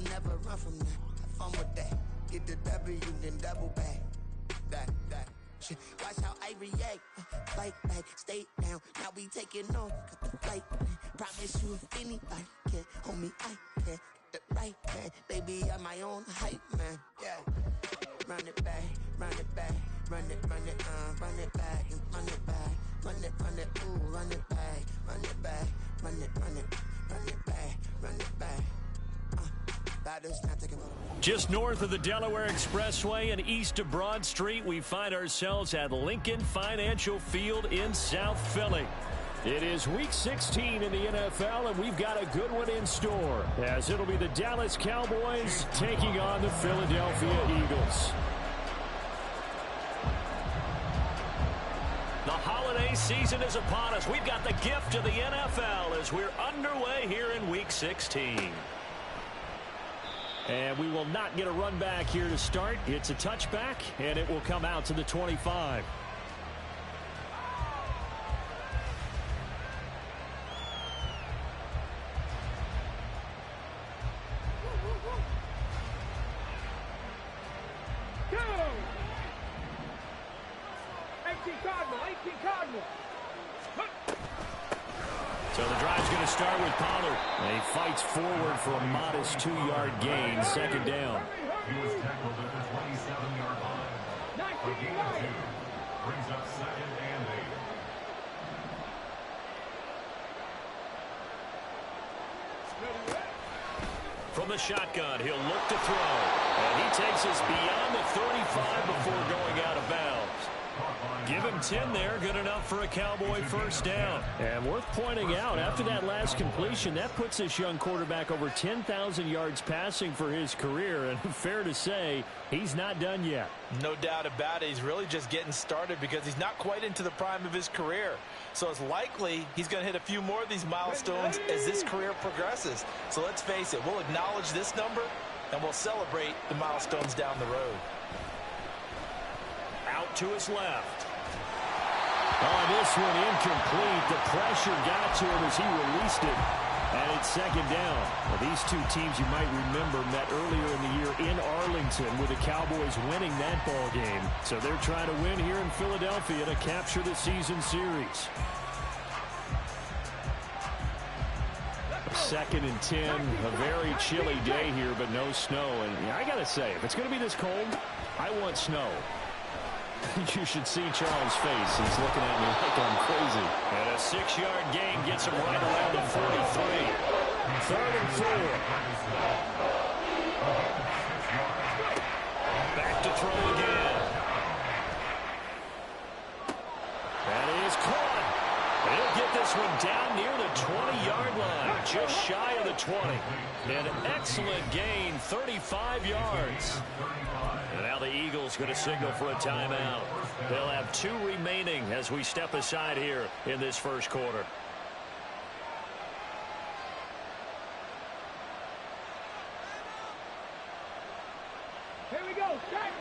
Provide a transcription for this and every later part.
never run from that. Have fun with that. Get the W, then double back. That. Shit. Watch how I react. Fight back, stay down. Now we taking off. Got the flight. Promise you if anybody can, homie, I can. Get the right man. Baby, I'm my own hype man. Yeah. Run it back, run it back. Run it back, and run it back. Run it, ooh, run it back. Run it back, run it back, run it back. Just north of the Delaware Expressway and east of Broad Street, we find ourselves at Lincoln Financial Field in South Philly. It is Week 16 in the NFL, and we've got a good one in store, as it'll be the Dallas Cowboys taking on the Philadelphia Eagles. The holiday season is upon us. We've got the gift of the NFL as we're underway here in Week 16. And we will not get a run back here to start. It's a touchback, and it will come out to the 25. So the drive's going to start with Pollard. And he fights forward for a modest 2-yard gain, second down. He was tackled at the 27-yard line. A gain of 2 brings up second and 8. From the shotgun, he'll look to throw. And he takes us beyond the 35 before going out of bounds. Give him 10 there, good enough for a Cowboy first down. And worth pointing out, after that last completion, that puts this young quarterback over 10,000 yards passing for his career. And fair to say, he's not done yet. No doubt about it. He's really just getting started because he's not quite into the prime of his career. So it's likely he's going to hit a few more of these milestones as this career progresses. So let's face it, we'll acknowledge this number and we'll celebrate the milestones down the road. Out to his left. Oh, this one incomplete. The pressure got to him as he released it. And it's second down. Well, these two teams, you might remember, met earlier in the year in Arlington with the Cowboys winning that ball game. So they're trying to win here in Philadelphia to capture the season series. Second and 10, a very chilly day here, but no snow. And I got to say, if it's going to be this cold, I want snow. You should see Charles' face. He's looking at me like I'm crazy. And a 6-yard gain gets him right around the 43. Third and 4. Back to throw again. That is caught. He'll get this one down near the 20-yard line, just shy of the 20. An excellent gain, 35 yards. And now the Eagles going to signal for a timeout. They'll have 2 remaining as we step aside here in this first quarter. Here we go, set.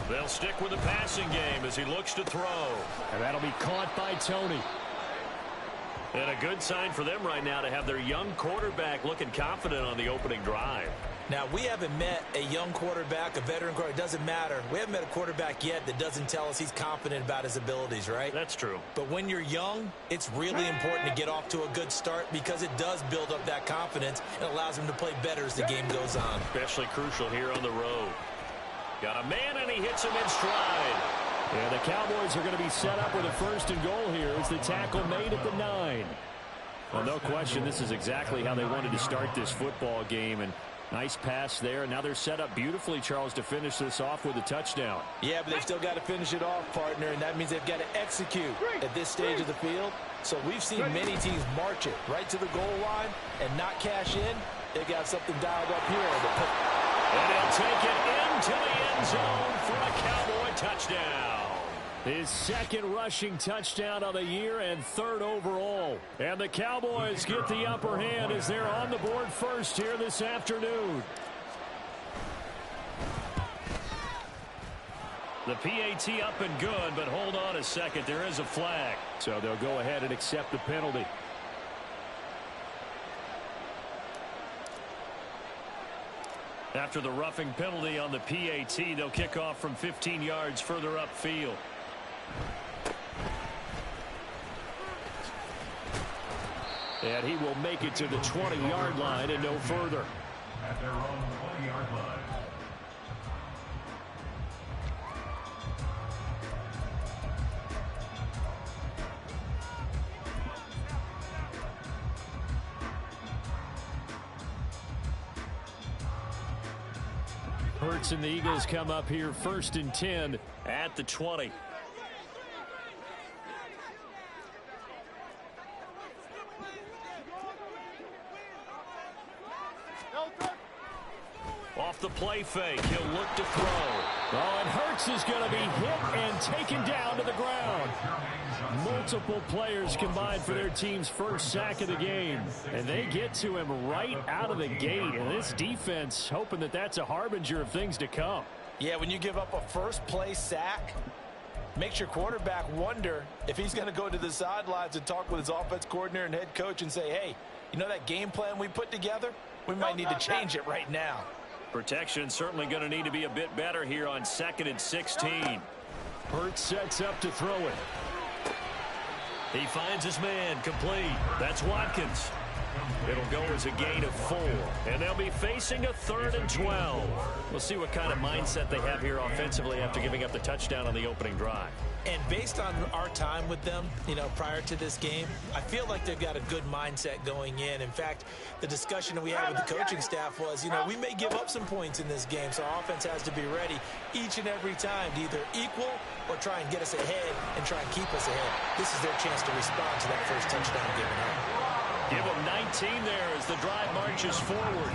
They'll stick with the passing game as he looks to throw. And that'll be caught by Tony. And a good sign for them right now to have their young quarterback looking confident on the opening drive. Now, we haven't met a young quarterback, a veteran quarterback. It doesn't matter. We haven't met a quarterback yet that doesn't tell us he's confident about his abilities, right? That's true. But when you're young, it's really important to get off to a good start because it does build up that confidence and allows him to play better as the game goes on. Especially crucial here on the road. Got a man, and he hits him in stride. Yeah, the Cowboys are going to be set up with a first and goal here as the tackle made at the 9. Well, no question, this is exactly how they wanted to start this football game. And nice pass there. Now they're set up beautifully, Charles, to finish this off with a touchdown. Yeah, but they've still got to finish it off, partner, and that means they've got to execute at this stage of the field. So we've seen many teams march it right to the goal line and not cash in. They got something dialed up here. And he'll take it into the end zone for a Cowboy touchdown. His second rushing touchdown of the year and 3rd overall. And the Cowboys get the upper hand as they're on the board first here this afternoon. The PAT up and good, but hold on a second. There is a flag. So they'll go ahead and accept the penalty. After the roughing penalty on the PAT, they'll kick off from 15 yards further upfield. And he will make it to the 20-yard line and no further. At their own 20-yard line. Hurts and the Eagles come up here 1st and 10 at the 20. Off the play fake, he'll look to throw. Oh, and Hurts is going to be hit and taken down to the ground. Multiple players combined for their team's first sack of the game. And they get to him right out of the gate. And this defense hoping that that's a harbinger of things to come. Yeah, when you give up a first-play sack, makes your quarterback wonder if he's going to go to the sidelines and talk with his offense coordinator and head coach and say, hey, you know that game plan we put together? We might need to change it right now. Protection certainly going to need to be a bit better here on 2nd and 16. Hurts sets up to throw it. He finds his man complete. That's Watkins. It'll go as a gain of 4. And they'll be facing a 3rd and 12. We'll see what kind of mindset they have here offensively after giving up the touchdown on the opening drive. And based on our time with them, prior to this game, I feel like they've got a good mindset going in. In fact, the discussion that we had with the coaching staff was, we may give up some points in this game, so our offense has to be ready each and every time to either equal or try and get us ahead and try and keep us ahead. This is their chance to respond to that first touchdown given up. Give them 19 there as the drive marches forward.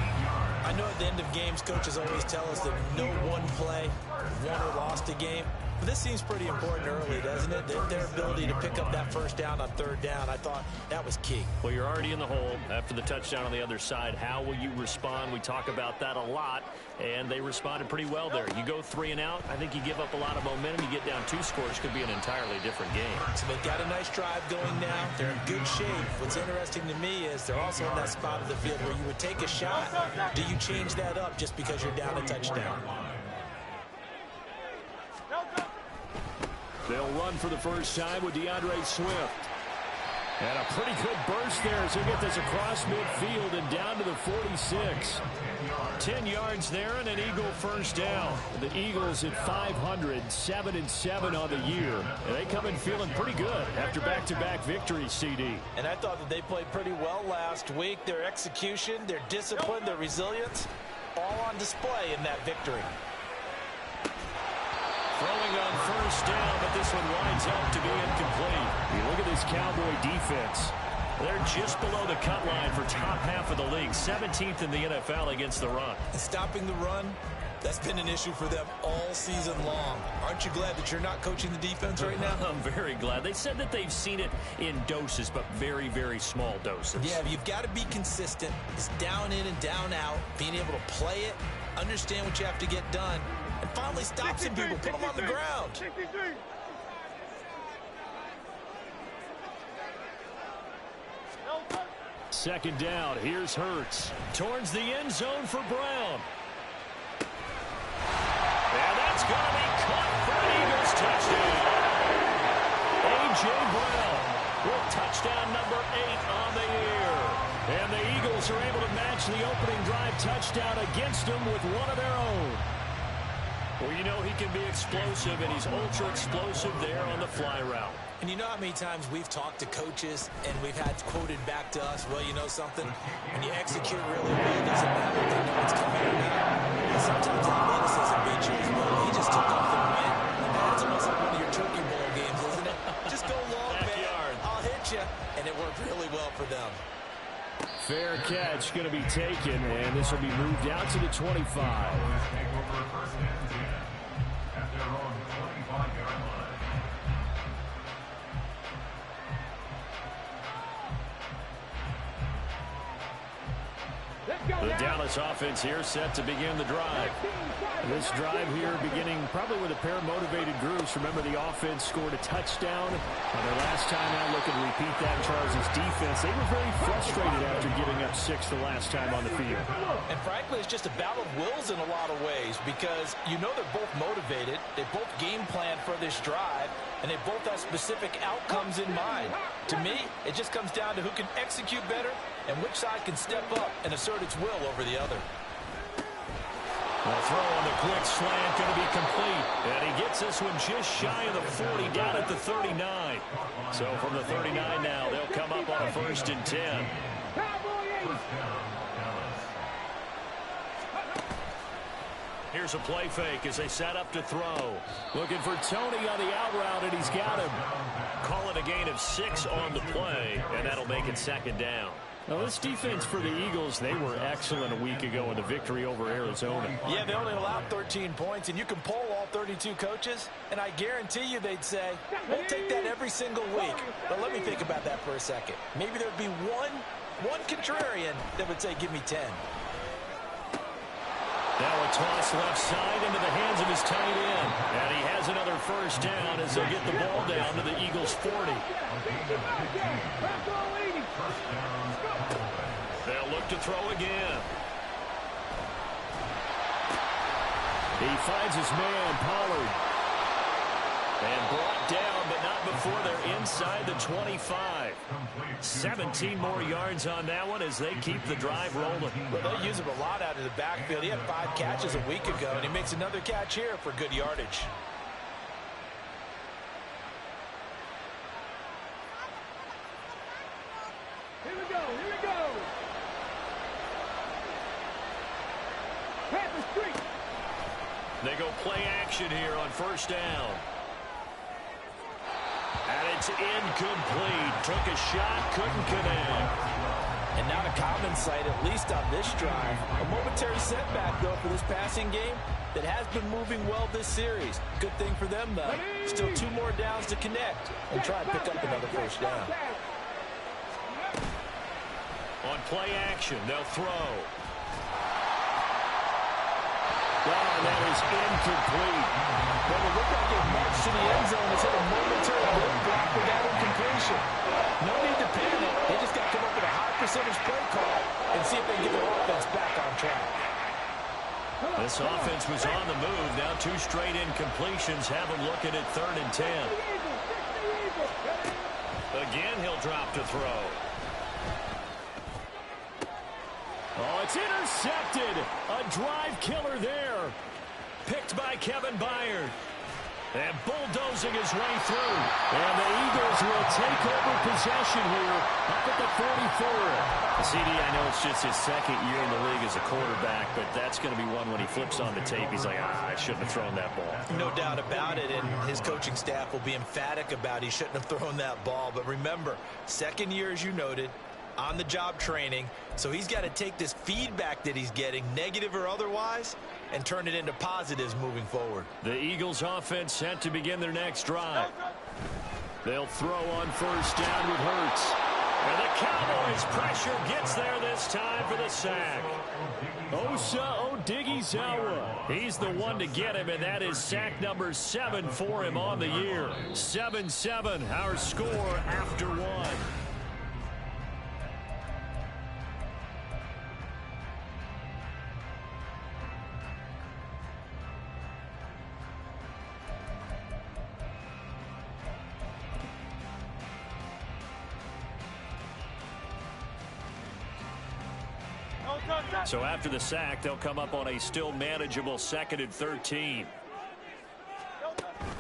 I know at the end of games, coaches always tell us that no one play won or lost a game. But this seems pretty important early, doesn't it? Their ability to pick up that first down on 3rd down, I thought that was key. Well, you're already in the hole after the touchdown on the other side. How will you respond? We talk about that a lot, and they responded pretty well there. You go 3 and out, I think you give up a lot of momentum. You get down 2 scores, could be an entirely different game. So they've got a nice drive going now. They're in good shape. What's interesting to me is they're also in that spot of the field where you would take a shot. Do you change that up just because you're down a touchdown? They'll run for the first time with DeAndre Swift. And a pretty good burst there as he'll get this across midfield and down to the 46. 10 yards there and an Eagle first down. The Eagles at 500, 7-7 on the year. And they come in feeling pretty good after back-to-back victories, CD. And I thought that they played pretty well last week. Their execution, their discipline, their resilience, all on display in that victory. Throwing on first down, but this one winds up to be incomplete. You look at this Cowboy defense. They're just below the cut line for top half of the league. 17th in the NFL against the run. Stopping the run, that's been an issue for them all season long. Aren't you glad that you're not coaching the defense right now? I'm very glad. They said that they've seen it in doses, but very, very small doses. Yeah, you've got to be consistent. It's down in and down out, being able to play it, understand what you have to get done, and finally stop some people, put them on the ground. 63. Second down, here's Hurts. Towards the end zone for Brown. And that's going to be caught for an Eagles touchdown. A.J. Brown with touchdown number 8 on the year. And the Eagles are able to match the opening drive touchdown against them with one of their own. Well, you know he can be explosive, and he's ultra-explosive there on the fly route. And you know how many times we've talked to coaches and we've had quoted back to us, well, you know something? When you execute really well, it doesn't matter if they know it's coming or not. And sometimes athleticism beats you as well. He just took off and went. And that's almost like one of your turkey bowl games, isn't it? Just go long, man. I'll hit you. And it worked really well for them. Fair catch going to be taken, and this will be moved out to the 25. Let's go. The Dallas offense here set to begin the drive. This drive here beginning probably with a pair of motivated groups. Remember, the offense scored a touchdown on their last time out. Looking to repeat that in Charles' defense. They were very frustrated after giving up 6 the last time on the field. And frankly, it's just a battle of wills in a lot of ways because you know they're both motivated. They both game plan for this drive, and they both have specific outcomes in mind. To me, it just comes down to who can execute better and which side can step up and assert its will over the other. The throw on the quick slant going to be complete. And he gets this one just shy of the 40 down at the 39. So from the 39 now, they'll come up on a 1st and 10. Here's a play fake as they set up to throw. Looking for Tony on the out route, and he's got him. Call it a gain of 6 on the play, and that'll make it 2nd down. Now, this defense for the Eagles, they were excellent a week ago in the victory over Arizona. Yeah, they only allowed 13 points, and you can poll all 32 coaches, and I guarantee you they'd say, we'll take that every single week. But let me think about that for a second. Maybe there'd be one contrarian that would say, give me 10. Now a toss left side into the hands of his tight end. And he has another 1st down as they get the ball down to the Eagles' 40. They'll look to throw again. He finds his man, Pollard. And brought down, but not before they're inside the 25. 17 more yards on that one as they keep the drive rolling. Well, they use him a lot out of the backfield. He had 5 catches a week ago, and he makes another catch here for good yardage. Here we go, here we go. Panther Street. They go play action here on 1st down. And it's incomplete. Took a shot, couldn't connect. And not a common sight, at least on this drive. A momentary setback, though, for this passing game that has been moving well this series. Good thing for them, though. Still 2 more downs to connect and try and pick up another 1st down. On play action, they'll throw. Oh, that is incomplete. Well, it looked like it marched to the end zone. It's hit a momentary roadblock with that incompletion. No need to panic. They just got to come up with a high percentage play call and see if they can get their offense back on track. This offense was on the move. Now 2 straight incompletions have them looking at 3rd and 10. Again, he'll drop to throw. Oh, it's intercepted. A drive killer there. Picked by Kevin Byard. And bulldozing his way through. And the Eagles will take over possession here up at the 44. CD, I know it's just his 2nd year in the league as a quarterback, but that's going to be one when he flips on the tape. He's like, I shouldn't have thrown that ball. No doubt about it, and his coaching staff will be emphatic about he shouldn't have thrown that ball. But remember, 2nd year, as you noted, on-the-job training, so he's got to take this feedback that he's getting, negative or otherwise, and turn it into positives moving forward. The Eagles offense set to begin their next drive. They'll throw on 1st down with Hurts. And the Cowboys pressure gets there this time for the sack. Osa Odighizuwa. He's the one to get him, and that is sack number 7 for him on the year. 7-7, our score after 1. So after the sack, they'll come up on a still manageable 2nd and 13.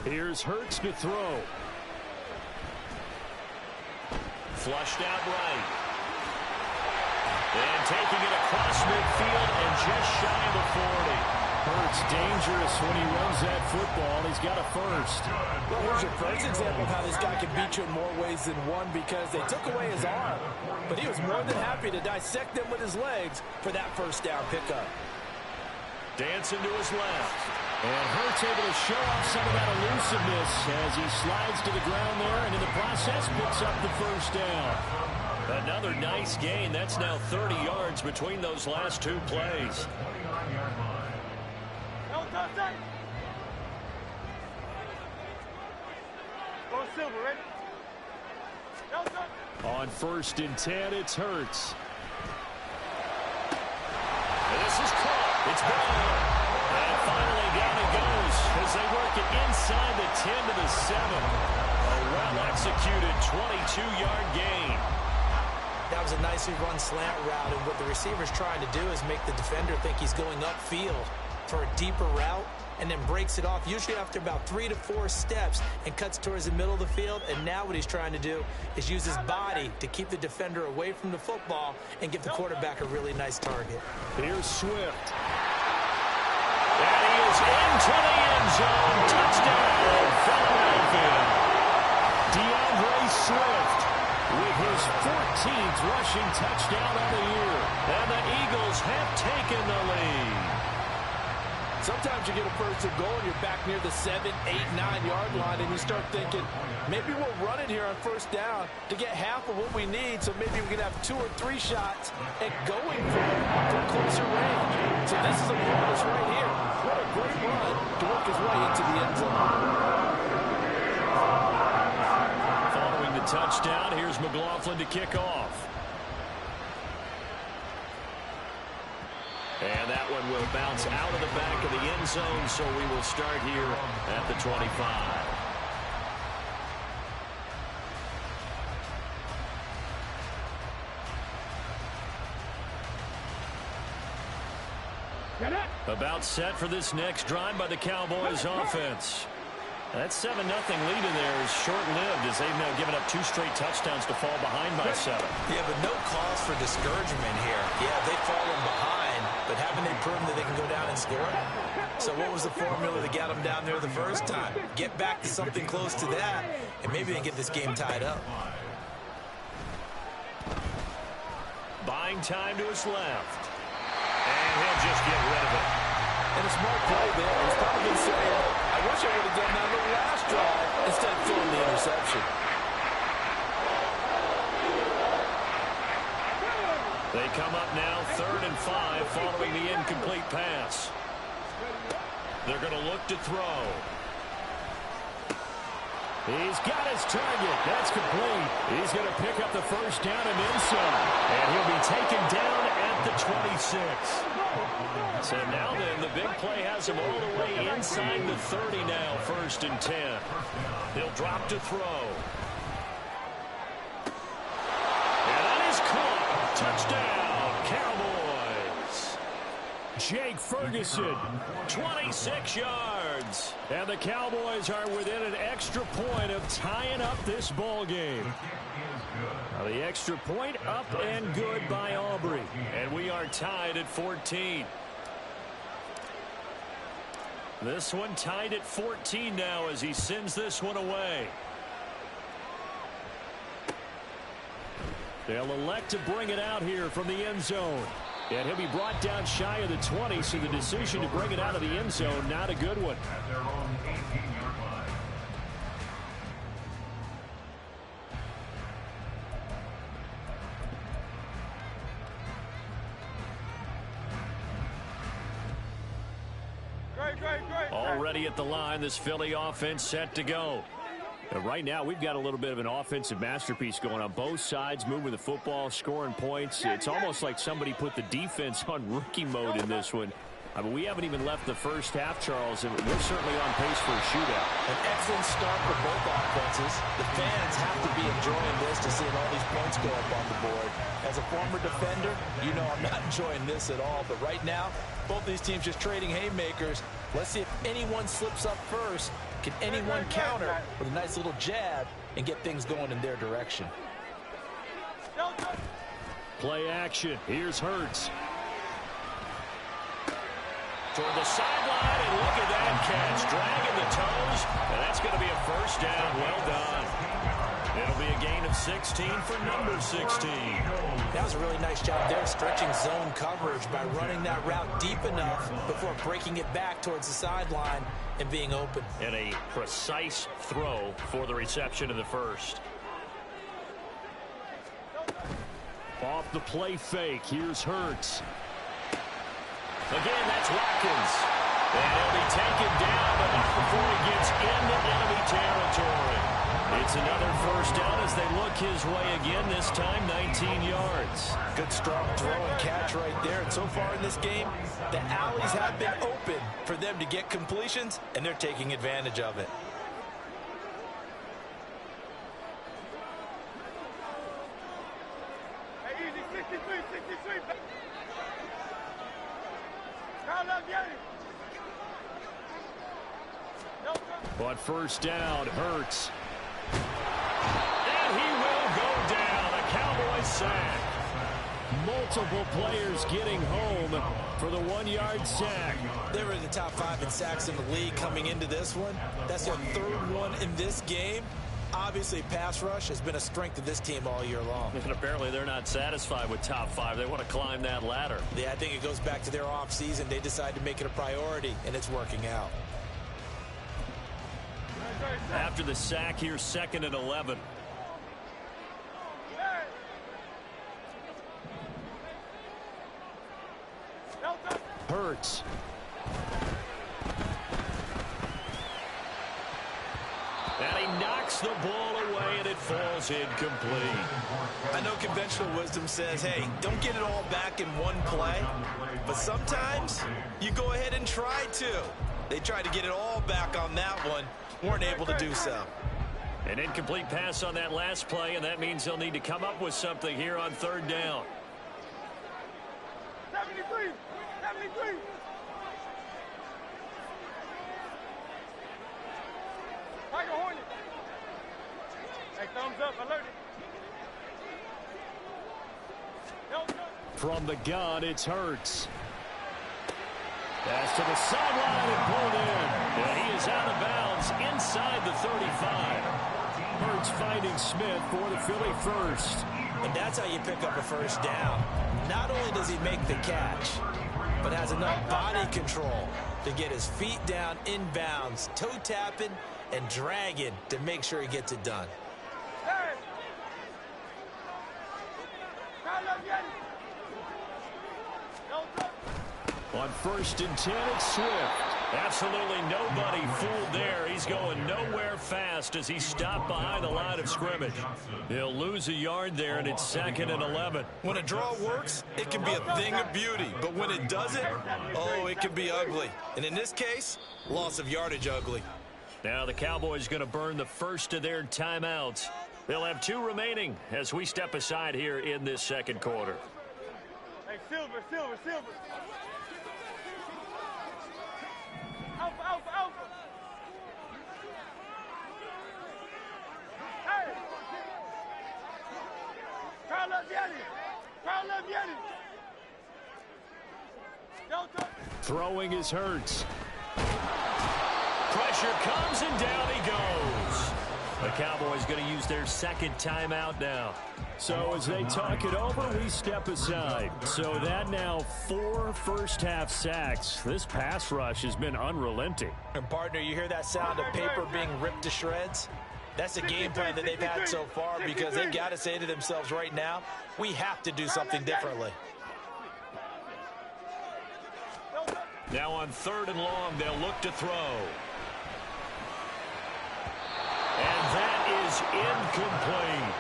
Here's Hurts to throw. Flushed out right. And taking it across midfield and just shy of the 40. Hurts dangerous when he runs that football. He's got a 1st. Well, here's your first example of how this guy can beat you in more ways than one because they took away his arm. But he was more than happy to dissect them with his legs for that 1st down pickup. Dancing to his left. And Hurts able to show off some of that elusiveness as he slides to the ground there and in the process picks up the 1st down. Another nice gain. That's now 30 yards between those last two plays. On 1st and 10, it's Hurts. This is caught. It's Brown. And finally down it goes as they work it inside the 10 to the 7. A well-executed 22-yard gain. That was a nicely run slant route, and what the receiver's trying to do is make the defender think he's going upfield for a deeper route, and then breaks it off, usually after about 3 to 4 steps, and cuts towards the middle of the field. And now what he's trying to do is use his body to keep the defender away from the football and give the quarterback a really nice target. Here's Swift. And he is into the end zone. Touchdown, Philadelphia. DeAndre Swift with his 14th rushing touchdown of the year. And the Eagles have taken the lead. Sometimes you get a first and goal and you're back near the 7, 8, 9-yard line, and you start thinking, maybe we'll run it here on first down to get half of what we need, so maybe we can have 2 or 3 shots at going for it from closer range. So this is a bonus right here. What a great run to work his way into the end zone. Following the touchdown, here's McLaughlin to kick off. And that one will bounce out of the back of the end zone, so we will start here at the 25. About set for this next drive by the Cowboys offense. That 7-0 lead in there is short-lived as they've now given up 2 straight touchdowns to fall behind by 7. Yeah, but no cause for discouragement here. Yeah, they've fallen behind, but haven't they proven that they can go down and score? So what was the formula that got them down there the first time? Get back to something close to that, and maybe they can get this game tied up. Buying time to his left. And he'll just get rid of it. And a smart play there. He's probably been saying, I wish I would have done that on the last drive instead of throwing the interception. They come up now 3rd and 5 following the incomplete pass. They're going to look to throw. He's got his target. That's complete. He's going to pick up the first down and then some. And he'll be taken down at the 26. So now then, the big play has him all the way inside the 30 now, 1st and 10. He'll drop to throw. And that is caught. Touchdown, Cowboys. Jake Ferguson, 26 yards. And the Cowboys are within an extra point of tying up this ball game. Now the extra point up and good by Aubrey. And we are tied at 14. This one tied at 14 now as he sends this one away. They'll elect to bring it out here from the end zone. And he'll be brought down shy of the 20, so the decision to bring it out of the end zone, not a good one. At their own 18-yard line. Already at the line, this Philly offense set to go. Right now, we've got a little bit of an offensive masterpiece going on both sides, moving the football, scoring points. It's almost like somebody put the defense on rookie mode in this one. I mean, we haven't even left the first half, Charles, and we're certainly on pace for a shootout. An excellent start for both offenses. The fans have to be enjoying this to see all these points go up on the board. As a former defender, you know I'm not enjoying this at all. But right now, both these teams just trading haymakers. Let's see if anyone slips up first. Can anyone counter with a nice little jab and get things going in their direction? Play action. Here's Hurts. Toward the sideline, and look at that catch. Dragging the toes, and that's going to be a first down. Well done. It'll be a gain of 16 for number 16. That was a really nice job there, stretching zone coverage by running that route deep enough before breaking it back towards the sideline and being open. And a precise throw for the reception in the first. Off the play fake, here's Hurts. Again, that's Watkins. And he'll be taken down, but not before he gets into enemy territory. It's another first down as they look his way again, this time 19 yards. Good strong throw and catch right there. And so far in this game, the alleys have been open for them to get completions, and they're taking advantage of it. Hey, easy, 63. Count up, Yanni. But first down, Hurts. And he will go down. A Cowboys sack. Multiple players getting home for the 1-yard sack. They were in the top 5 in sacks in the league coming into this one. That's their 3rd one in this game. Obviously, pass rush has been a strength of this team all year long. And apparently they're not satisfied with top 5. They want to climb that ladder. Yeah, I think it goes back to their offseason. They decided to make it a priority, and it's working out. After the sack, here's 2nd and 11. Hurts. And he knocks the ball away, and it falls incomplete. I know conventional wisdom says, hey, don't get it all back in one play. But sometimes you go ahead and try to. They tried to get it all back on that one. Weren't able to do so. An incomplete pass on that last play, and that means they'll need to come up with something here on 3rd down. 73. Tiger Hornet. Hey, thumbs up, alert it. From the gun, it's Hurts. Pass to the sideline and pulled in. And he is out of bounds inside the 35. Hurts finding Smith for the Philly first. And that's how you pick up a first down. Not only does he make the catch, but has enough body control to get his feet down inbounds, toe tapping and dragging to make sure he gets it done. Hey! On 1st and 10, it's Swift. Absolutely nobody fooled there. He's going nowhere fast as he stopped behind the line of scrimmage. He'll lose a yard there, and it's 2nd and 11. When a draw works, it can be a thing of beauty. But when it doesn't, oh, it can be ugly. And in this case, loss of yardage ugly. Now the Cowboys going to burn the first of their timeouts. They'll have 2 remaining as we step aside here in this 2nd quarter. Hey, Silver. Alpha. Hey! Carl up, Yanni. Throwing is Hurts. Pressure comes and down he goes. The Cowboys going to use their 2nd timeout now. So as they talk it over, we step aside. So that now 4 first-half sacks. This pass rush has been unrelenting. And partner, you hear that sound of paper being ripped to shreds? That's the game plan that they've had so far because they've got to say to themselves right now, we have to do something differently. Now on 3rd and long, they'll look to throw. And that is incomplete.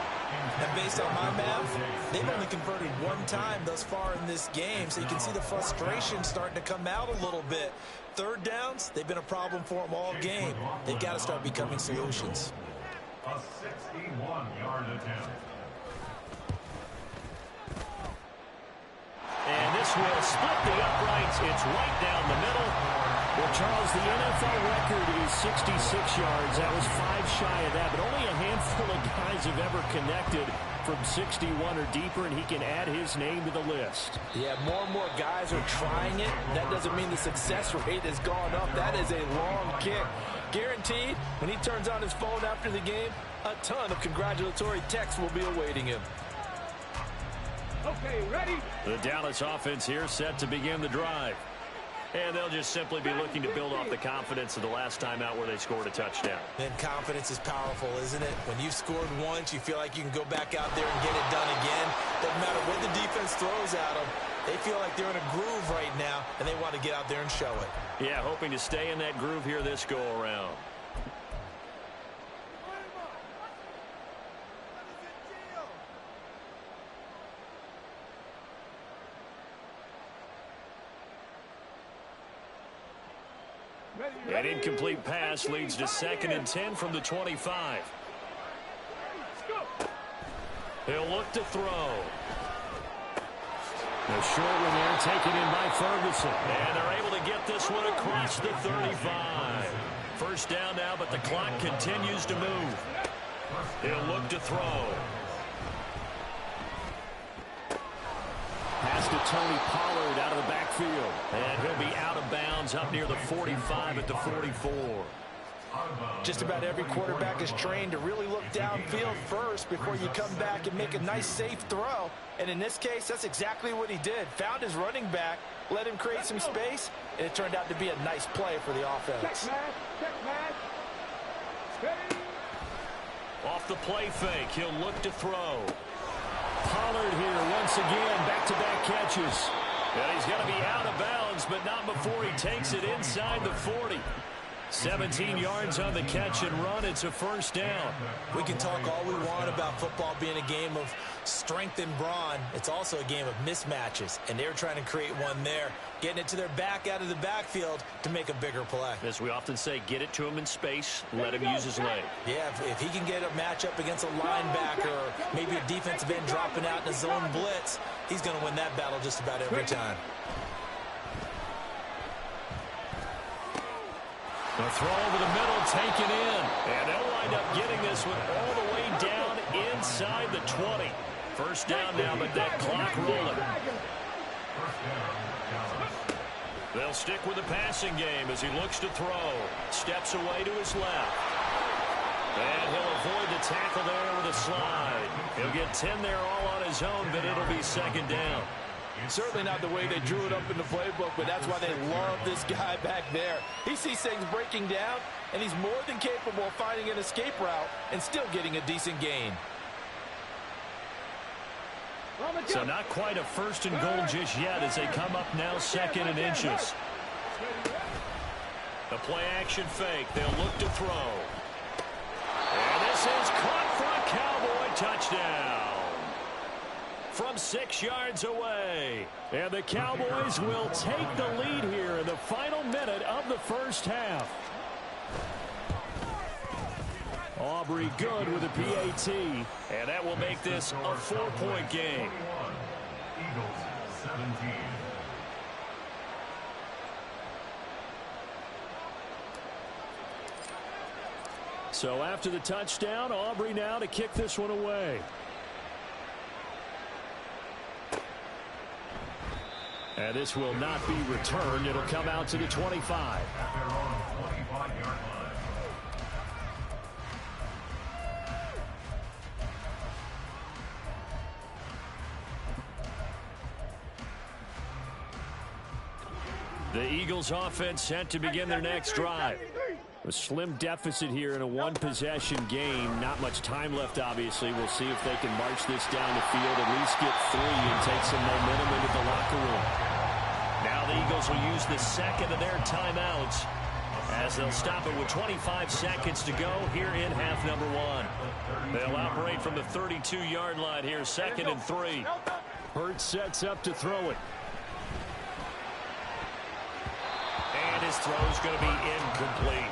And based on my math, they've only converted 1 time thus far in this game, so you can see the frustration starting to come out a little bit. 3rd downs, they've been a problem for them all game. They've got to start becoming solutions. A 61-yard attempt. And this will split the uprights. It's right down the middle. Well, Charles, the NFL record is 66 yards. That was 5 shy of that, but only a handful of guys have ever connected from 61 or deeper, and he can add his name to the list. Yeah, more and more guys are trying it. That doesn't mean the success rate has gone up. That is a long kick. Guaranteed, when he turns on his phone after the game, a ton of congratulatory texts will be awaiting him. Okay, ready? The Dallas offense here set to begin the drive. And they'll just simply be looking to build off the confidence of the last time out where they scored a touchdown. Then confidence is powerful, isn't it? When you've scored once, you feel like you can go back out there and get it done again. Doesn't matter what the defense throws at them. They feel like they're in a groove right now, and they want to get out there and show it. Yeah, hoping to stay in that groove here this go-around. An incomplete pass leads to 2nd and 10 from the 25. He'll look to throw. A short one there taken in by Ferguson. And they're able to get this one across the 35. First down now, but the clock continues to move. He'll look to throw. Pass to Tony Pollard out of the backfield. And he'll be out of bounds up near the 45 at the 44. Just about every quarterback is trained to really look downfield first before you come back and make a nice, safe throw. And in this case, that's exactly what he did. Found his running back, let him create some space, and it turned out to be a nice play for the offense. Off the play fake, he'll look to throw. Pollard here once again, back-to-back catches. And he's going to be out of bounds, but not before he takes it inside the 40. 17 yards on the catch and run. It's a first down. We can talk all we want about football being a game of strength and brawn. It's also a game of mismatches, and they're trying to create one there, getting it to their back out of the backfield to make a bigger play. As we often say, get it to him in space, let him use his leg. Yeah, if he can get a matchup against a linebacker or maybe a defensive end dropping out in a zone blitz, he's going to win that battle just about every time. The throw over the middle taken in. And they'll wind up getting this one all the way down inside the 20. First down now, but that clock rolling. They'll stick with the passing game as he looks to throw. Steps away to his left. And he'll avoid the tackle there with a slide. He'll get 10 there all on his own, but it'll be second down. Certainly not the way they drew it up in the playbook, but that's why they love this guy back there. He sees things breaking down, and he's more than capable of finding an escape route and still getting a decent gain. So not quite a first and goal just yet as they come up now 2nd and inches. The play action fake. They'll look to throw. And this is caught for a Cowboy touchdown. From 6 yards away. And the Cowboys will take the lead here in the final minute of the first half. Aubrey good with a PAT. And that will make this a 4-point game. Eagles 17. So after the touchdown, Aubrey now to kick this one away. And this will not be returned. It'll come out to the 25. At their own 25-yard line. The Eagles offense set to begin their next drive. A slim deficit here in a one-possession game. Not much time left, obviously. We'll see if they can march this down the field, at least get 3 and take some momentum into the locker room. Now the Eagles will use the second of their timeouts as they'll stop it with 25 seconds to go here in half number 1. They'll operate from the 32-yard line here, 2nd and 3. Hurts sets up to throw it. And his throw's going to be incomplete.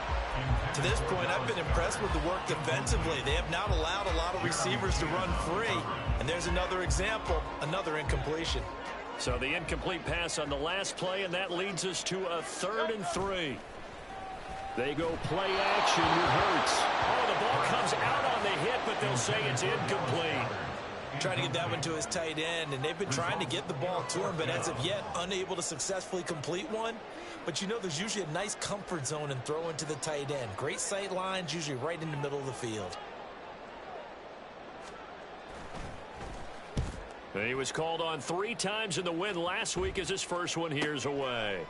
To this point, I've been impressed with the work defensively. They have not allowed a lot of receivers to run free. And there's another example, another incompletion. So the incomplete pass on the last play, and that leads us to a 3rd and 3. They go play action with Hurts. Oh, the ball comes out on the hit, but they'll say it's incomplete. Trying to get that one to his tight end, and they've been trying to get the ball to him, but as of yet, unable to successfully complete one. But you know there's usually a nice comfort zone in throwing to the tight end. Great sight lines, usually right in the middle of the field. He was called on 3 times in the win last week as his first one here's away.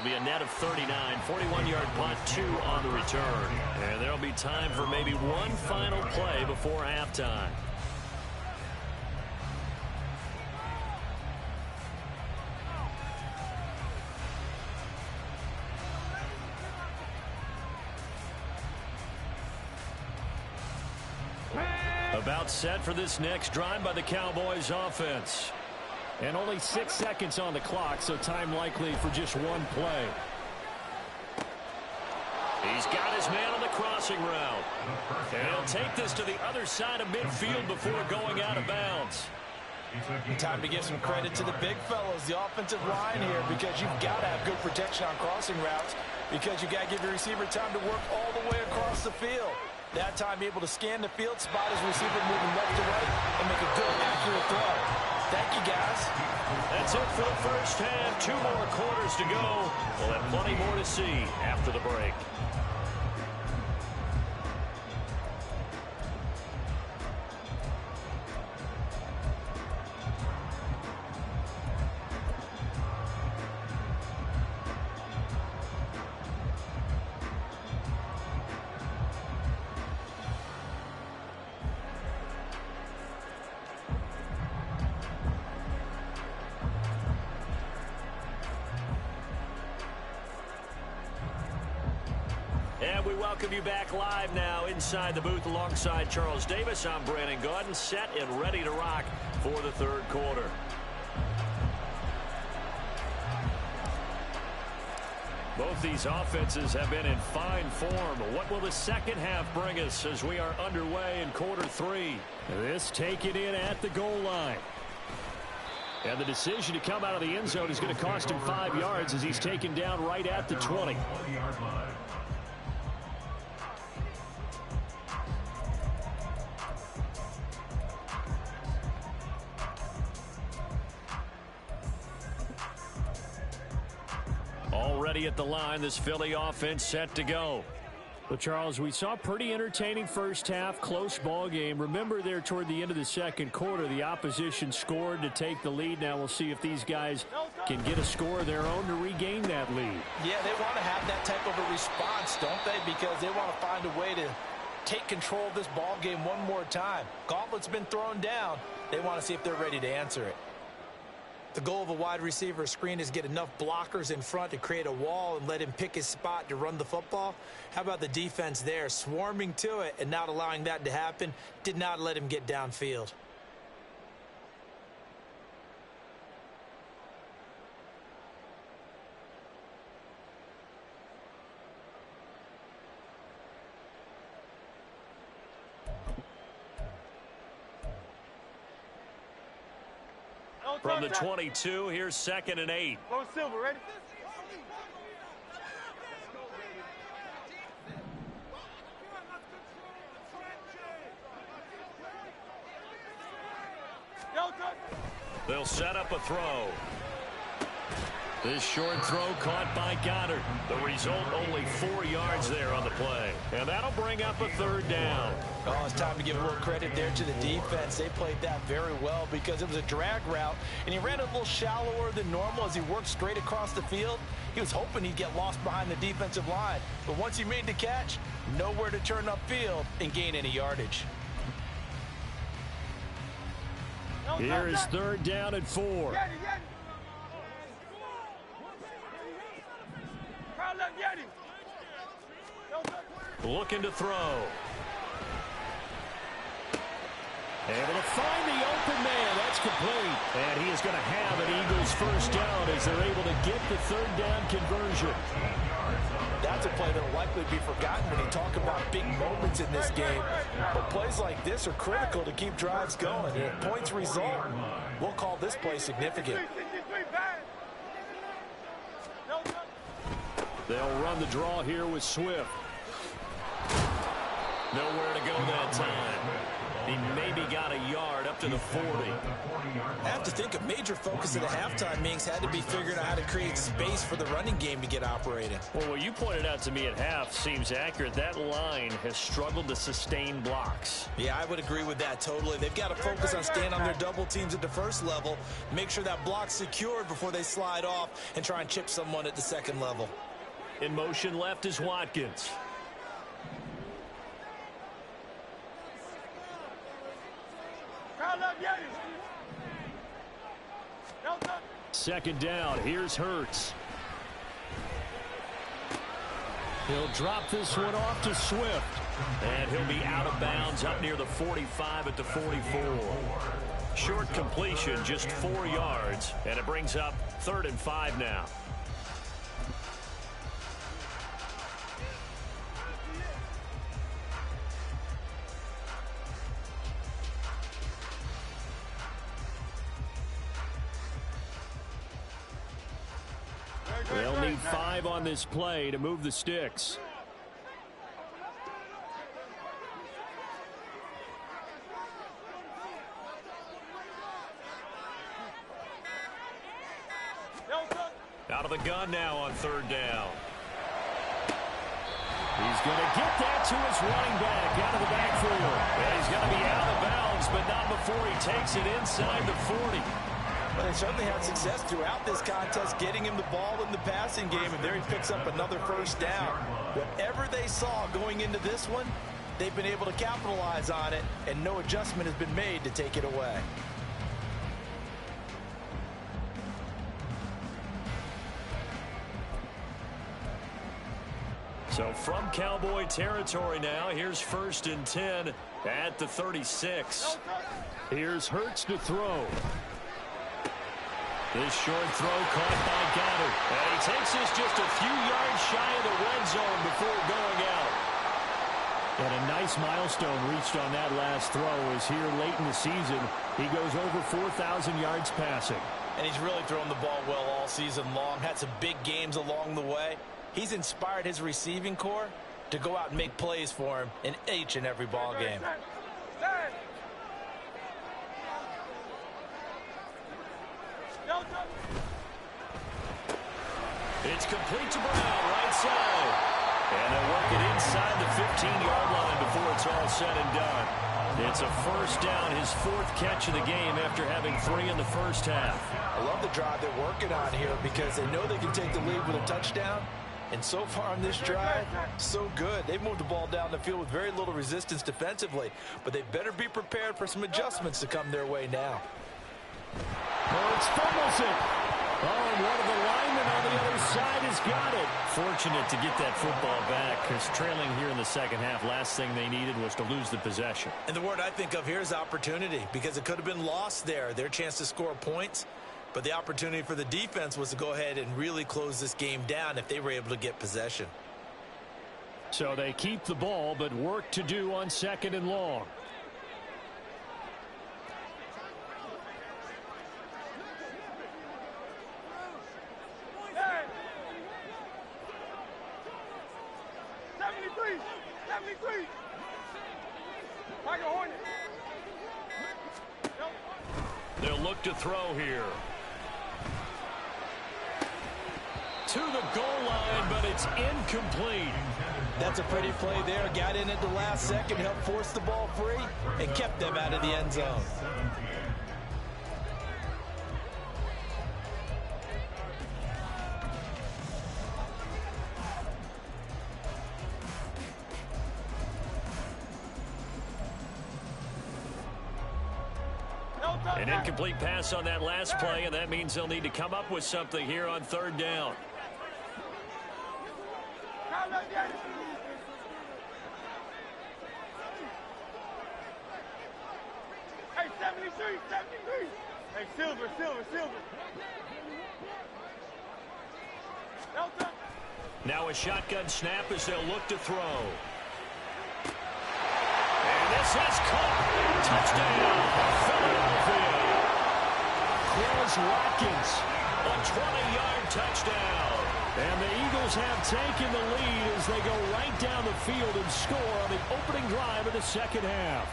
be a net of 39, 41-yard punt, 2 on the return. And there'll be time for maybe one final play before halftime. About set for this next drive by the Cowboys offense. And only 6 seconds on the clock, so time likely for just one play. He's got his man on the crossing route. And he'll take this to the other side of midfield before going out of bounds. Time to give some credit to the big fellows, the offensive line here, because you've got to have good protection on crossing routes, because you've got to give your receiver time to work all the way across the field. That time, be able to scan the field, spot his receiver moving left to right, and make a good, accurate throw. Thank you, guys. That's it for the first half. 2 more quarters to go. We'll have plenty more to see after the break. And we welcome you back live now inside the booth alongside Charles Davis. I'm Brandon Gaudin, set and ready to rock for the third quarter. Both these offenses have been in fine form. What will the second half bring us as we are underway in quarter 3? This taken in at the goal line. And the decision to come out of the end zone is going to cost him 5 yards as he's taken down right at the 20. Already at the line, this Philly offense set to go. Well, Charles, we saw a pretty entertaining first half, close ball game. Remember there toward the end of the second quarter, the opposition scored to take the lead. Now we'll see if these guys can get a score of their own to regain that lead. Yeah, they want to have that type of a response, don't they? Because they want to find a way to take control of this ball game one more time. Gauntlet's been thrown down. They want to see if they're ready to answer it. The goal of a wide receiver screen is get enough blockers in front to create a wall and let him pick his spot to run the football. How about the defense there, swarming to it and not allowing that to happen? Did not let him get downfield. From the 22, here's 2nd and 8. Go Silver, ready? They'll set up a throw. This short throw caught by Goddard. The result, only 4 yards there on the play. And that'll bring up a 3rd down. Oh, it's time to give a little credit there to the defense. They played that very well because it was a drag route, and he ran a little shallower than normal as he worked straight across the field. He was hoping he'd get lost behind the defensive line. But once he made the catch, nowhere to turn upfield and gain any yardage. Here is 3rd down and 4. Looking to throw. Able to find the open man. That's complete. And he is going to have an Eagles first down as they're able to get the 3rd down conversion. That's a play that will likely be forgotten when you talk about big moments in this game. But plays like this are critical to keep drives going. And if points result, we'll call this play significant. They'll run the draw here with Swift. Nowhere to go that time. He maybe got a yard up to the 40. I have to think a major focus of the halftime meetings had to be figuring out how to create space for the running game to get operating. Well, what you pointed out to me at half seems accurate. That line has struggled to sustain blocks. Yeah, I would agree with that totally. They've got to focus on staying on their double teams at the first level, make sure that block's secured before they slide off and try and chip someone at the second level. In motion left is Watkins. Second down. Here's Hurts. He'll drop this one off to Swift. And he'll be out of bounds up near the 45 at the 44. Short completion, just 4 yards. And it brings up 3rd and 5 now. They'll need 5 on this play to move the sticks. Out of the gun now on 3rd down. He's going to get that to his running back out of the backfield. And he's going to be out of bounds, but not before he takes it inside the 40. But they certainly had success throughout this contest, getting him the ball in the passing game, and there he picks up another 1st down. Whatever they saw going into this one, they've been able to capitalize on it, and no adjustment has been made to take it away. So from Cowboy territory now, here's 1st and 10 at the 36. Here's Hurts to throw. This short throw caught by Goddard. And he takes this just a few yards shy of the red zone before going out. And a nice milestone reached on that last throw is here late in the season. He goes over 4,000 yards passing. And he's really thrown the ball well all season long. Had some big games along the way. He's inspired his receiving corps to go out and make plays for him in each and every ball game. It's complete to Brown, right side. And they'll work it inside the 15-yard line before it's all said and done. It's a 1st down, his 4th catch of the game after having 3 in the first half. I love the drive they're working on here because they know they can take the lead with a touchdown. And so far on this drive, so good. They've moved the ball down the field with very little resistance defensively, but they better be prepared for some adjustments to come their way now. Hurts fumbles it. Oh, and one of the linemen on the other side has got it. Fortunate to get that football back because trailing here in the second half, last thing they needed was to lose the possession. And the word I think of here is opportunity because it could have been lost there, their chance to score points. But the opportunity for the defense was to go ahead and really close this game down if they were able to get possession. So they keep the ball, but work to do on 2nd and long. They'll look to throw here. To the goal line, but it's incomplete. That's a pretty play there. Got in at the last second, helped force the ball free, and kept them out of the end zone. An incomplete pass on that last play, and that means they'll need to come up with something here on 3rd down. Hey, 73. Hey, Silver. Now a shotgun snap as they'll look to throw. And this has caught. Touchdown, Philadelphia. Chris Watkins, a 20-yard touchdown. And the Eagles have taken the lead as they go right down the field and score on the opening drive of the second half.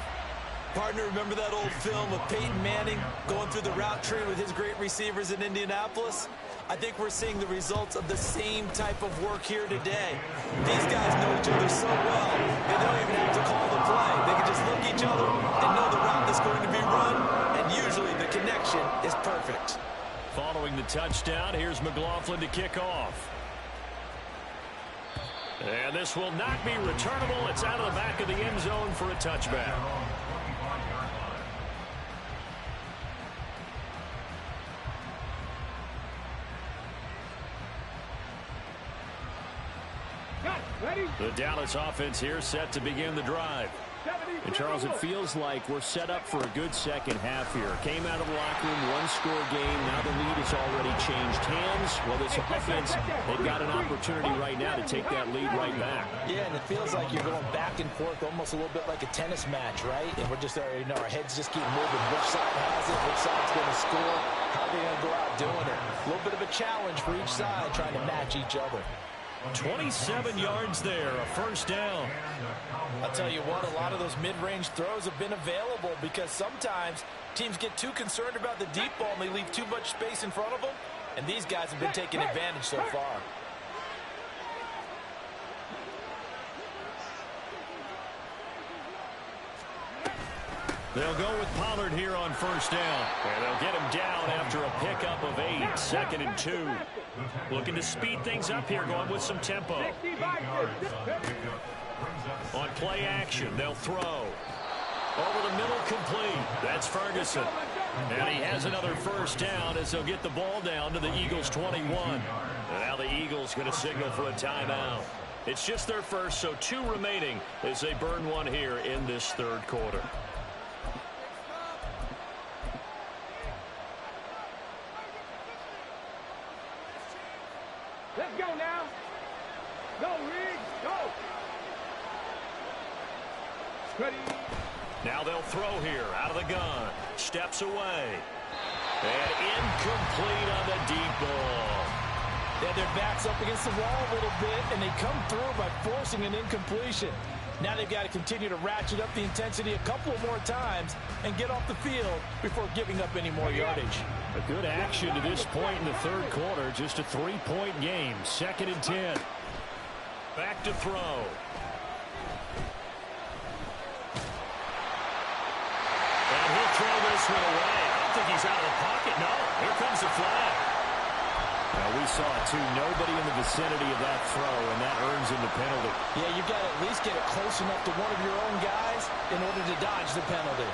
Partner, remember that old film of Peyton Manning going through the route tree with his great receivers in Indianapolis? I think we're seeing the results of the same type of work here today. These guys know each other so well, they don't even have to call the play. They can just look at each other and know the route that's going to be run, and usually the connection is perfect. Following the touchdown, here's McLaughlin to kick off. And this will not be returnable. It's out of the back of the end zone for a touchback. The Dallas offense here set to begin the drive. And Charles, it feels like we're set up for a good second half here. Came out of the locker room, one-score game. Now the lead has already changed hands. Well, this offense, they've got an opportunity right now to take that lead right back. Yeah, and it feels like you're going back and forth almost a little bit like a tennis match, right? And we're just, our heads just keep moving. Which side has it? Which side's going to score? How are they going to go out doing it? A little bit of a challenge for each side trying to match each other. 27 yards there, a first down. I'll tell you what, a lot of those mid-range throws have been available because sometimes teams get too concerned about the deep ball and they leave too much space in front of them, and these guys have been taking advantage so far. They'll go with Pollard here on first down. And they'll get him down after a pickup of 8, 2nd and 2. Looking to speed things up here, going with some tempo. On play action, they'll throw. Over the middle, complete. That's Ferguson. And he has another first down as they'll get the ball down to the Eagles' 21. And now the Eagles going to signal for a timeout. It's just their first, so 2 remaining as they burn one here in this third quarter. Let's go now. Go, Riggs, go. Ready. Now they'll throw here out of the gun. Steps away. And incomplete on the deep ball. Yeah, their back's up against the wall a little bit, and they come through by forcing an incompletion. Now they've got to continue to ratchet up the intensity a couple more times and get off the field before giving up any more yardage. A good action to this point in the third quarter. Just a 3-point game. 2nd and 10. Back to throw. And he'll throw this one away. I don't think he's out of the pocket. No, here comes the flag. Now we saw it too. Nobody in the vicinity of that throw, and that earns him the penalty. Yeah, you've got to at least get it close enough to one of your own guys in order to dodge the penalty.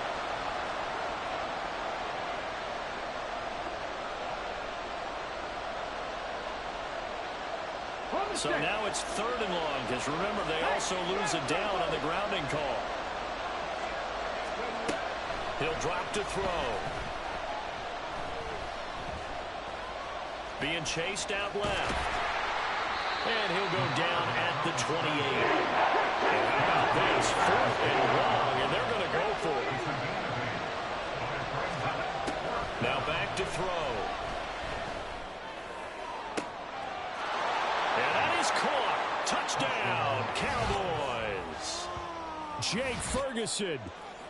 So now it's 3rd and long, because remember, they also lose a down on the grounding call. He'll drop to throw. Being chased out left. And he'll go down at the 28. And how about this? 4th and long, and they're going to go for it. Now back to throw. And that is caught. Touchdown, Cowboys. Jake Ferguson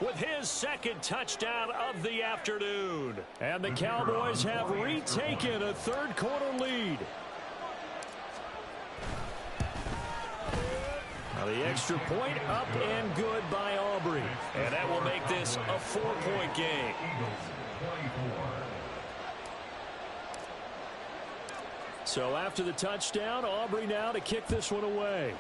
with his 2nd touchdown of the afternoon. And the Cowboys have retaken a third quarter lead. Now the extra point up and good by Aubrey. And that will make this a 4-point game. So after the touchdown, Aubrey now to kick this one away.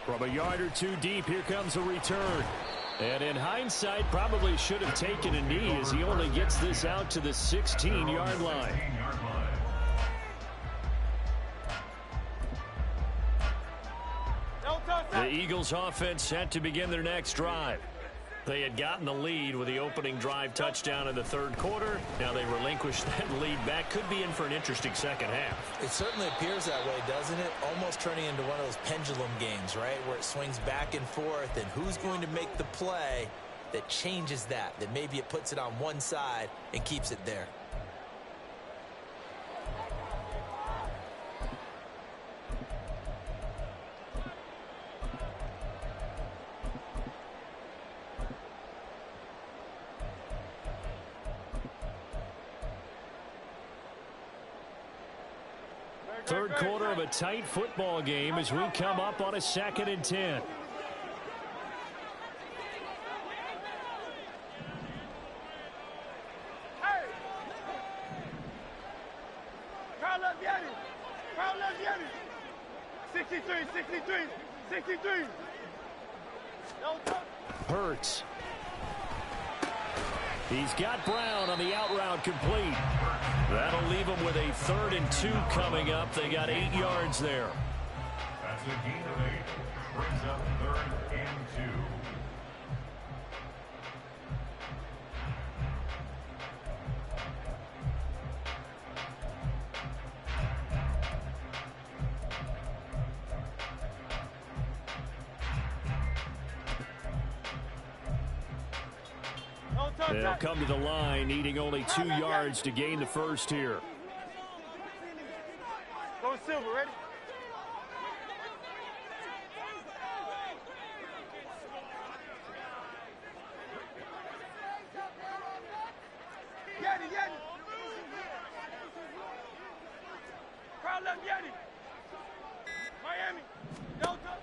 From a yard or 2 deep, here comes a return. And in hindsight, probably should have taken a knee as he only gets this out to the 16-yard line. The Eagles offense set to begin their next drive. They had gotten the lead with the opening drive touchdown in the third quarter. Now they relinquish that lead back. Could be in for an interesting second half. It certainly appears that way, doesn't it? Almost turning into one of those pendulum games, right? Where it swings back and forth, and who's going to make the play that changes that maybe it puts it on one side and keeps it there. Third quarter of a tight football game as we come up on a 2nd and 10. Crowd left Yanni. Crowd left Yanni. 63, 63, 63. No touch. Hurts. He's got Brown on the out route complete. That'll leave him with a 3rd and 2 coming up. They got 8 yards there. That's a gain of 8. Brings up 3rd and 2. They'll come to the line, needing only 2 yards to gain the first here. Go Silver, ready? Yanni, Yanni. Crowd left Yanni. Miami. No touch.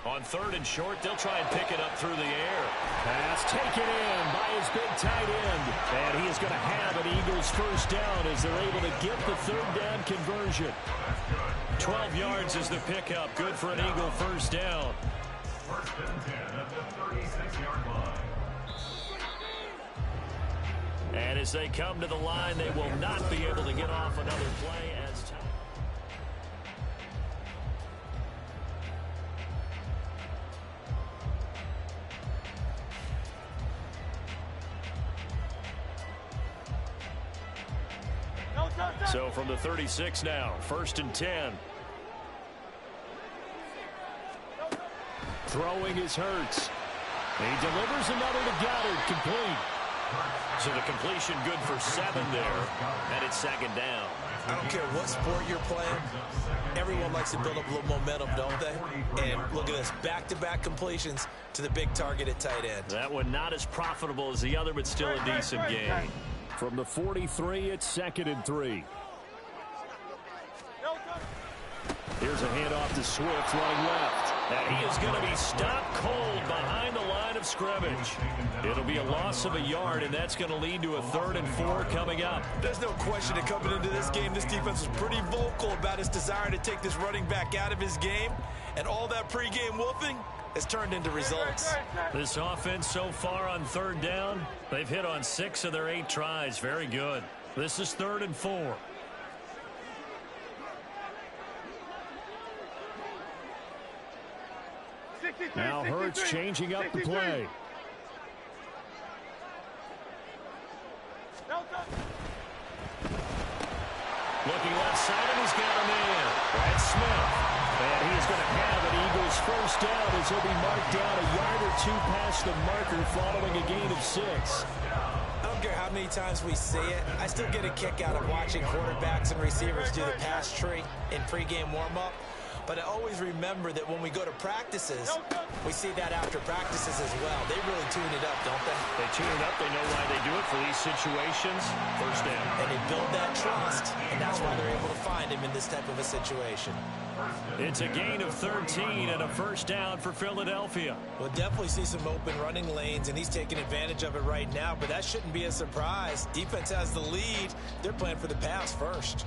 On 3rd and short, they'll try and pick it up through the air. Pass taken in by his big tight end. And he is going to have an Eagles first down as they're able to get the 3rd down conversion. 12 yards is the pickup. Good for an Eagle first down. 1st and 10 at the 36-yard line. And as they come to the line, they will not be able to get off another play as time. So from the 36 now, 1st and 10. Throwing is Hurts. He delivers another to Goddard, complete. So the completion good for 7 there, and it's 2nd down. I don't care what sport you're playing. Everyone likes to build up a little momentum, don't they? And look at this, back-to-back completions to the big target at tight end. That one not as profitable as the other, but still a decent gain. From the 43, it's 2nd and 3. Here's a handoff to Swift running left. And he is going to be stopped cold behind the line of scrimmage. It'll be a loss of a yard, and that's going to lead to a 3rd and 4 coming up. There's no question that coming into this game, this defense was pretty vocal about its desire to take this running back out of his game. And all that pregame wolfing has turned into results. This offense so far on 3rd down, they've hit on 6 of their 8 tries. Very good. This is 3rd and 4. Now Hurts changing up the play. Looking left side, and he's got a man. That's Smith. And he is going to have an Eagles first down as he'll be marked down a yard or 2 past the marker following a gain of 6. I don't care how many times we see it. I still get a kick out of watching quarterbacks and receivers do the pass tree in pregame warm-up. But I always remember that when we go to practices, we see that after practices as well. They really tune it up, don't they? They tune it up. They know why they do it for these situations. First down. And they build that trust, and that's why they're able to find him in this type of a situation. It's a gain of 13 and a first down for Philadelphia. We'll definitely see some open running lanes, and he's taking advantage of it right now, but that shouldn't be a surprise. Defense has the lead. They're playing for the pass first.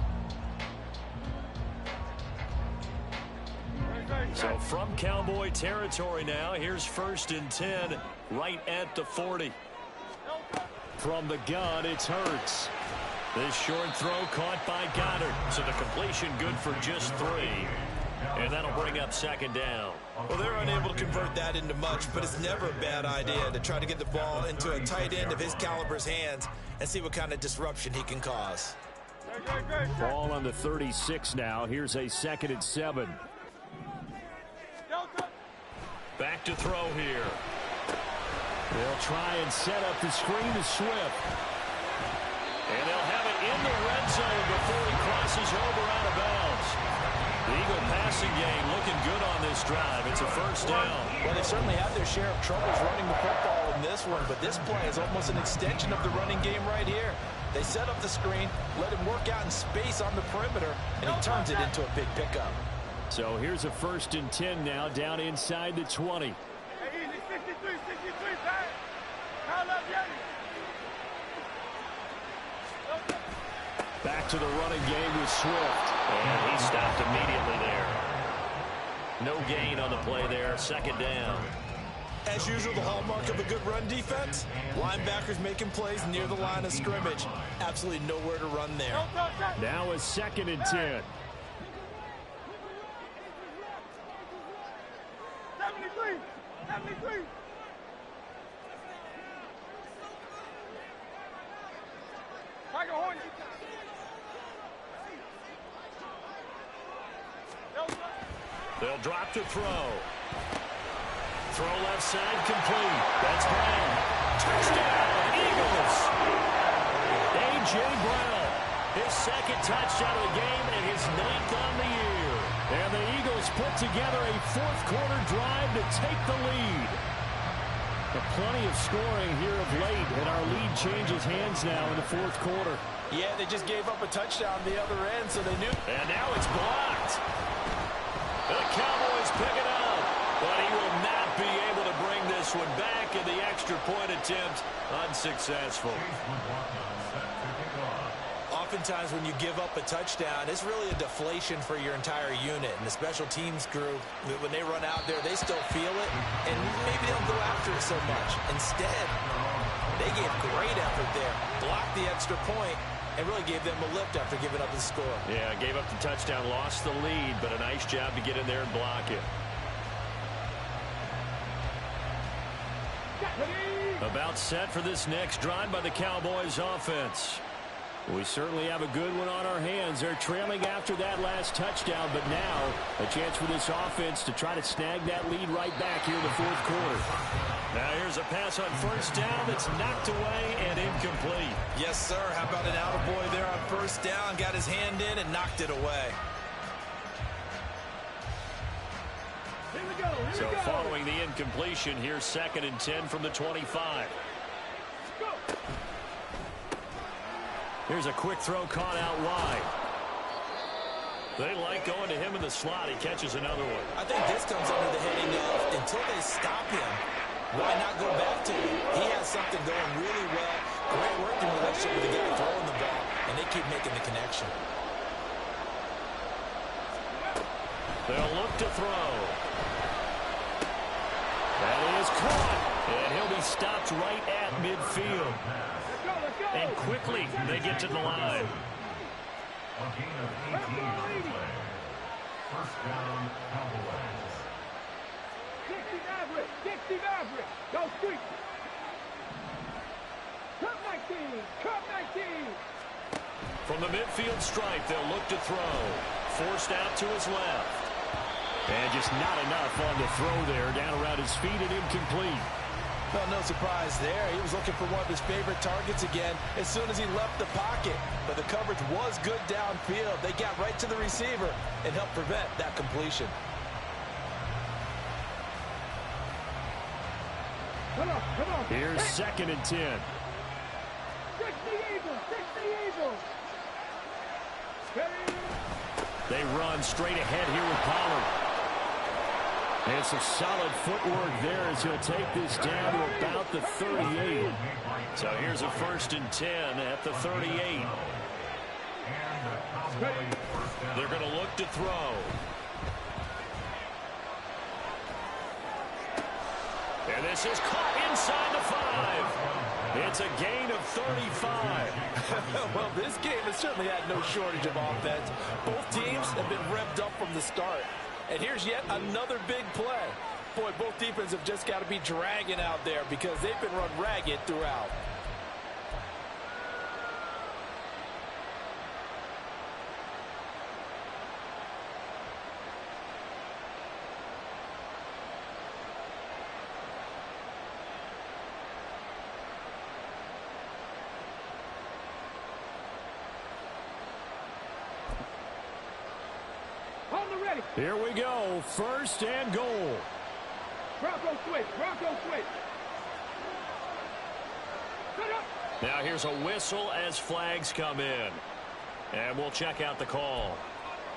So from Cowboy territory now, here's 1st and 10 right at the 40. From the gun, it's Hurts. This short throw caught by Goddard. So the completion good for just 3. And that'll bring up 2nd down. Well, they're unable to convert that into much, but it's never a bad idea to try to get the ball into a tight end of his caliber's hands and see what kind of disruption he can cause. Ball on the 36 now. Here's a 2nd and 7. Back to throw here. They'll try and set up the screen to Swift. And they'll have it in the red zone before he crosses over out of bounds. The Eagle passing game looking good on this drive. It's a first down. Well, they certainly have their share of troubles running the football with in this one, but this play is almost an extension of the running game right here. They set up the screen, let him work out in space on the perimeter, and he turns it into a big pickup. So here's a 1st and 10 now, down inside the 20. Hey, easy, 63, pass. Call up, Yanni. Back to the running game with Swift. And he stopped immediately there. No gain on the play there, 2nd down. As usual, the hallmark of a good run defense, linebackers making plays near the line of scrimmage. Absolutely nowhere to run there. Now a 2nd and 10. 73. Tiger Horn. They'll drop to throw. Throw left side complete. That's Brown. Touchdown, Eagles. A.J. Brown, his 2nd touchdown of the game and his 9th on the year. And the Eagles put together a 4th quarter drive to take the lead. Plenty of scoring here of late, and our lead changes hands now in the 4th quarter. Yeah, they just gave up a touchdown the other end, so they knew. And now it's blocked. The Cowboys pick it up, but he will not be able to bring this one back, and the extra point attempt unsuccessful. Oftentimes when you give up a touchdown, it's really a deflation for your entire unit. And the special teams group, when they run out there, they still feel it, and maybe they don't go after it so much. Instead, they gave great effort there, blocked the extra point, and really gave them a lift after giving up the score. Yeah, gave up the touchdown, lost the lead, but a nice job to get in there and block it. About set for this next drive by the Cowboys offense. We certainly have a good one on our hands. They're trailing after that last touchdown, but now a chance for this offense to try to snag that lead right back here in the 4th quarter. Now here's a pass on 1st down that's knocked away and incomplete. Yes, sir. How about an attaboy there on 1st down? Got his hand in and knocked it away. Here we go. So following the incompletion, here's 2nd and 10 from the 25. Go. Here's a quick throw caught out wide. They like going to him in the slot. He catches another one. I think this comes under the heading of until they stop him, why not go back to him? He has something going really well. Great working relationship with the guy throwing the ball, and they keep making the connection. They'll look to throw. That is caught, and he'll be stopped right at midfield. And quickly they get to the line. A gain of 18 on the play. 1st down, Cowboys. 60 average. Go street. Cut 19. From the midfield stripe, they'll look to throw. Forced out to his left. And just not enough on the throw there. Down around his feet and incomplete. Well, no surprise there. He was looking for one of his favorite targets again as soon as he left the pocket. But the coverage was good downfield. They got right to the receiver and helped prevent that completion. Come on. Here's 2nd and 10. 60 Eagles. They run straight ahead here with Pollard. And some solid footwork there as he'll take this down to about the 38. So here's a 1st and 10 at the 38. They're going to look to throw. And this is caught inside the 5. It's a gain of 35. Well, this game has certainly had no shortage of offense. Both teams have been revved up from the start. And here's yet another big play. Boy, both defenses have just got to be dragging out there because they've been run ragged throughout. Here we go. 1st and goal. Bronco switch. Now here's a whistle as flags come in. And we'll check out the call.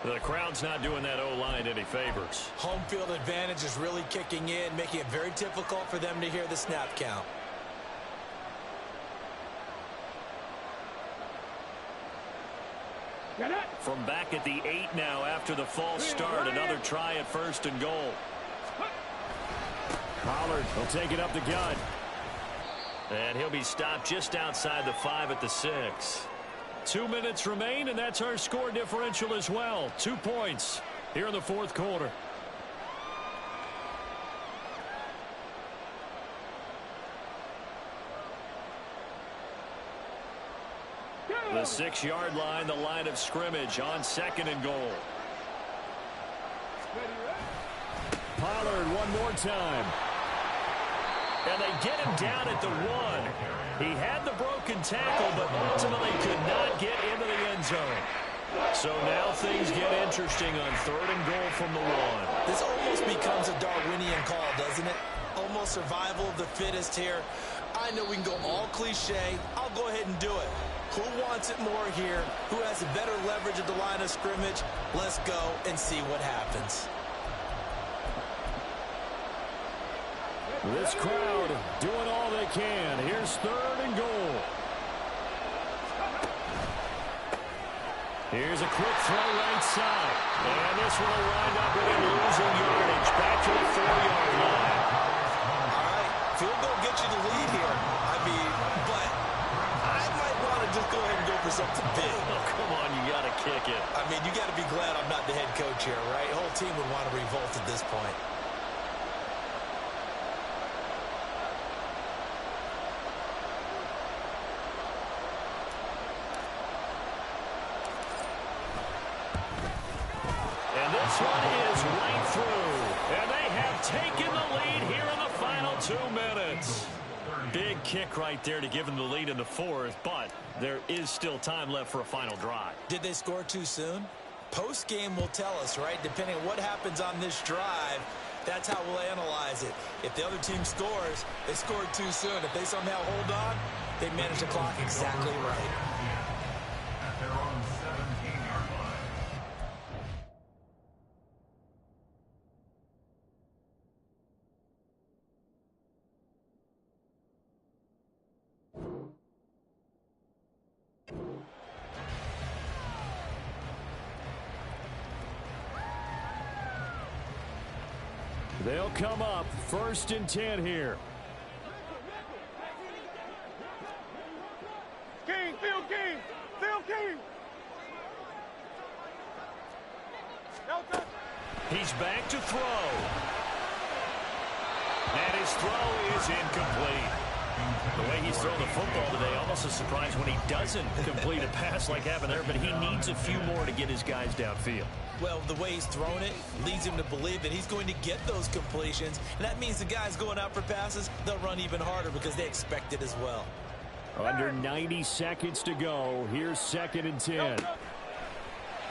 The crowd's not doing that O-line any favors. Home field advantage is really kicking in, making it very difficult for them to hear the snap count. From back at the 8 now after the false start, another try at 1st and goal. Pollard will take it up the gut. And he'll be stopped just outside the 5 at the 6. 2 minutes remain, and that's our score differential as well. 2 points here in the 4th quarter. The 6-yard line, the line of scrimmage on 2nd and goal. Pollard one more time. And they get him down at the 1. He had the broken tackle, but ultimately could not get into the end zone. So now things get interesting on 3rd and goal from the 1. This almost becomes a Darwinian call, doesn't it? Almost survival of the fittest here. I know we can go all cliche. I'll go ahead and do it. Who wants it more here? Who has a better leverage at the line of scrimmage? Let's go and see what happens. This crowd doing all they can. Here's 3rd and goal. Here's a quick throw right side. And this one will wind up with him losing yardage. Back to the 4-yard line. All right, field goal gets you the lead here. I mean, but I might want to just go ahead and go for something big. Oh, come on, you got to kick it. I mean, you got to be glad I'm not the head coach here, right? The whole team would want to revolt at this point. This one is right through, and they have taken the lead here in the final 2 minutes. Big kick right there to give them the lead in the 4th, but there is still time left for a final drive. Did they score too soon? Post-game will tell us, right? Depending on what happens on this drive, that's how we'll analyze it. If the other team scores, they scored too soon. If they somehow hold on, they manage the clock exactly right. At their own 17-yard line. They'll come up 1st and 10 here. King, Phil King, Phil King. He's back to throw. And his throw is incomplete. The way he's throwing the football today, almost a surprise when he doesn't complete a pass like happened there, but he needs a few more to get his guys downfield. Well, the way he's thrown it leads him to believe that he's going to get those completions, and that means the guys going out for passes, they'll run even harder because they expect it as well. Under 90 seconds to go. Here's 2nd and 10.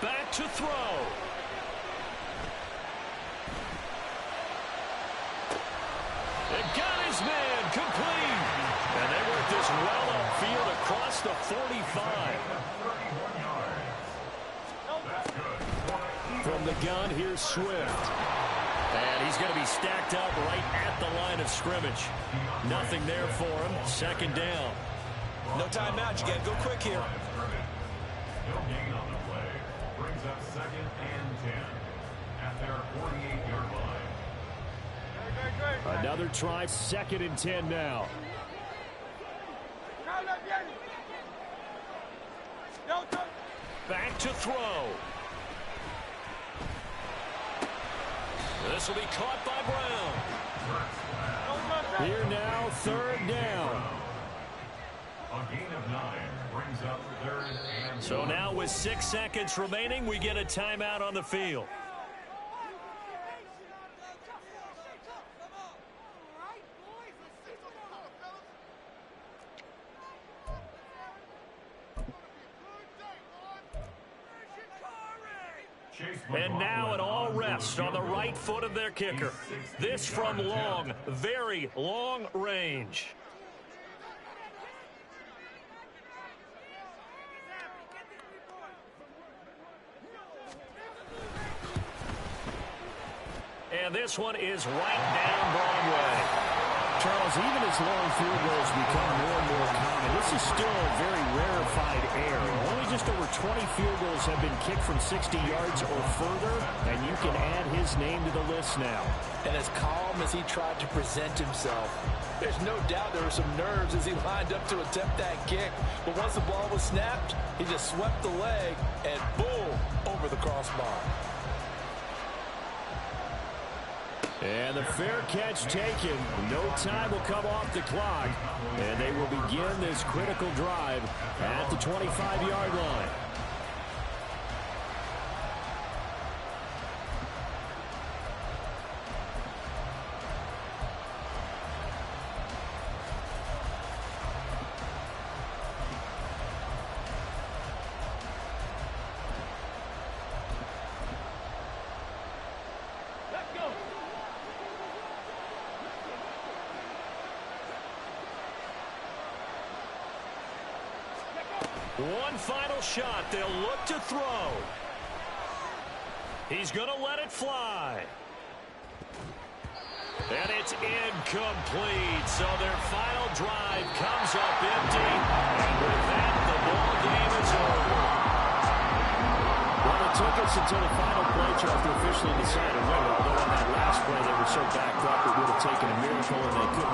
Back to throw. And got his man complete. And they work this well upfield across the 45. From the gun, here's Swift. And he's going to be stacked up right at the line of scrimmage. Nothing there for him. 2nd down. No timeout. You got to go quick here. No gain on the play. Brings up 2nd and 10 at their 48-yard line. Another try. 2nd and 10 now. Back to throw. This will be caught by Brown. Here now, 3rd down. A gain of 9 brings up 3rd and So now with 6 seconds remaining, we get a timeout on the field. And now it all rests on the right foot of their kicker. This from long, very long range. And this one is right down Broadway. Charles, even as long field goals become more and more common, this is still a very rarefied air. Only just over 20 field goals have been kicked from 60 yards or further, and you can add his name to the list now. And as calm as he tried to present himself, there's no doubt there were some nerves as he lined up to attempt that kick. But once the ball was snapped, he just swept the leg and boom, over the crossbar. And the fair catch taken. No time will come off the clock. And they will begin this critical drive at the 25-yard line. One final shot. They'll look to throw. He's going to let it fly. And it's incomplete. So their final drive comes up empty. And with that, the ball game is over. Well, it took us until the final play chart to officially decide a winner. Although on that last play, they were so backed up, it would have taken a miracle, and they could